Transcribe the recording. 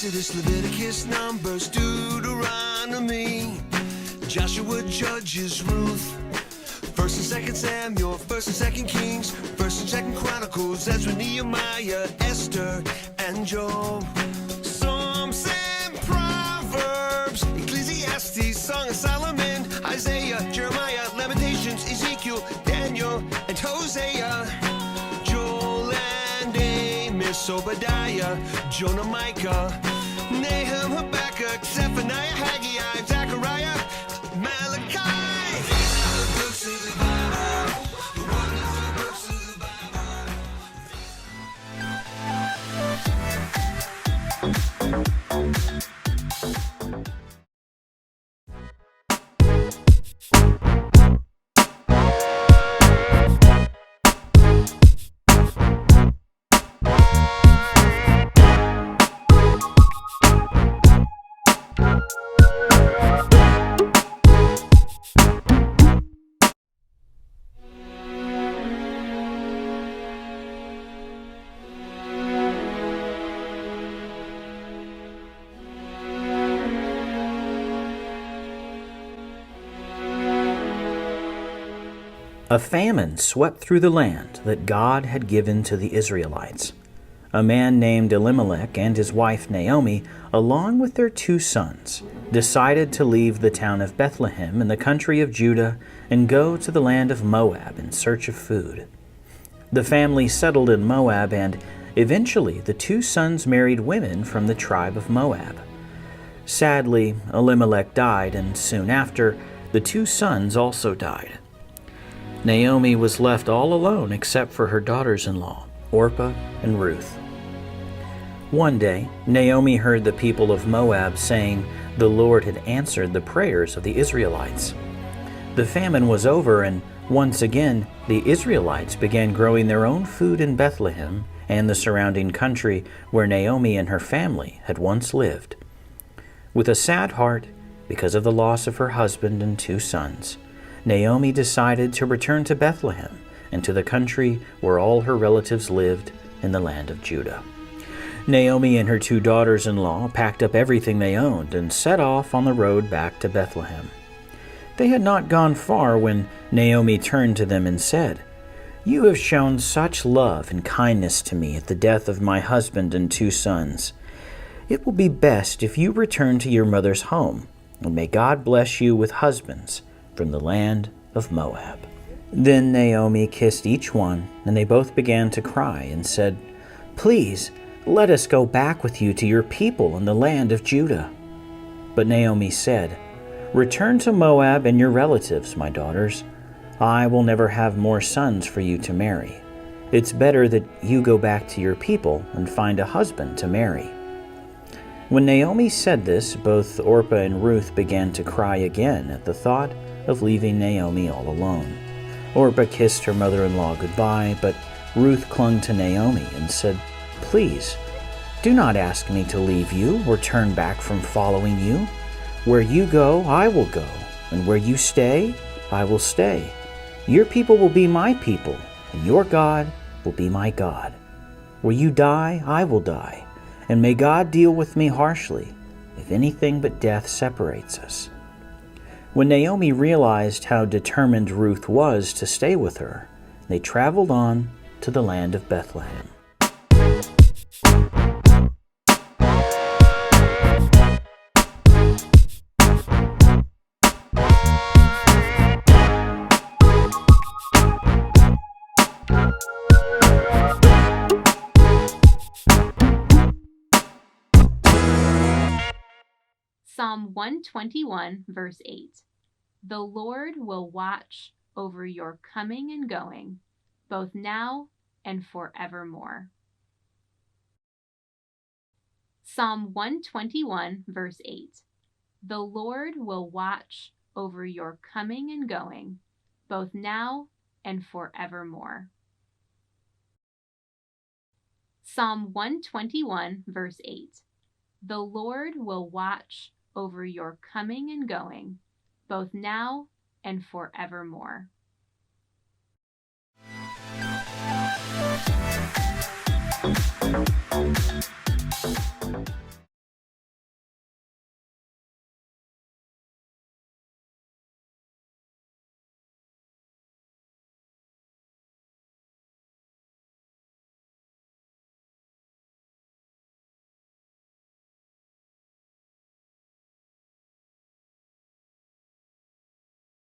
Exodus, Leviticus, Numbers, Deuteronomy, Joshua, Judges, Ruth, 1st and 2nd Samuel, 1st and 2nd Kings, 1st and 2nd Chronicles, Ezra, Nehemiah, Esther, and Job. Psalms and Proverbs, Ecclesiastes, Song of Solomon, Isaiah, Jeremiah, Lamentations, Ezekiel, Daniel, and Hosea, Joel and Amos, Obadiah, Jonah, Micah, Nahum, Habakkuk, Zephaniah, Haggai, Zechariah, Malachi. These are the books of the Bible, the wonderful books of the A famine swept through the land that God had given to the Israelites. A man named Elimelech and his wife Naomi, along with their 2 sons, decided to leave the town of Bethlehem in the country of Judah and go to the land of Moab in search of food. The family settled in Moab, and eventually the 2 sons married women from the tribe of Moab. Sadly, Elimelech died, and soon after, the 2 sons also died. Naomi was left all alone except for her daughters-in-law, Orpah and Ruth. One day, Naomi heard the people of Moab saying the Lord had answered the prayers of the Israelites. The famine was over, and once again, the Israelites began growing their own food in Bethlehem and the surrounding country where Naomi and her family had once lived. With a sad heart, because of the loss of her husband and 2 sons, Naomi decided to return to Bethlehem and to the country where all her relatives lived in the land of Judah. Naomi and her 2 daughters-in-law packed up everything they owned and set off on the road back to Bethlehem. They had not gone far when Naomi turned to them and said, "You have shown such love and kindness to me at the death of my husband and 2 sons. It will be best if you return to your mother's home, and may God bless you with husbands from the land of Moab." Then Naomi kissed each one, and they both began to cry and said, "Please, let us go back with you to your people in the land of Judah." But Naomi said, "Return to Moab and your relatives, my daughters. I will never have more sons for you to marry. It's better that you go back to your people and find a husband to marry." When Naomi said this, both Orpah and Ruth began to cry again at the thought of leaving Naomi all alone. Orpah kissed her mother-in-law goodbye, but Ruth clung to Naomi and said, "Please, do not ask me to leave you or turn back from following you. Where you go, I will go, and where you stay, I will stay. Your people will be my people, and your God will be my God. Where you die, I will die, and may God deal with me harshly, if anything but death separates us." When Naomi realized how determined Ruth was to stay with her, they traveled on to the land of Bethlehem. Psalm 121, verse 8. The Lord will watch over your coming and going, both now and forevermore. Psalm 121, verse 8. The Lord will watch over your coming and going, both now and forevermore. Psalm 121, verse 8. The Lord will watch over your coming and going, both now and forevermore.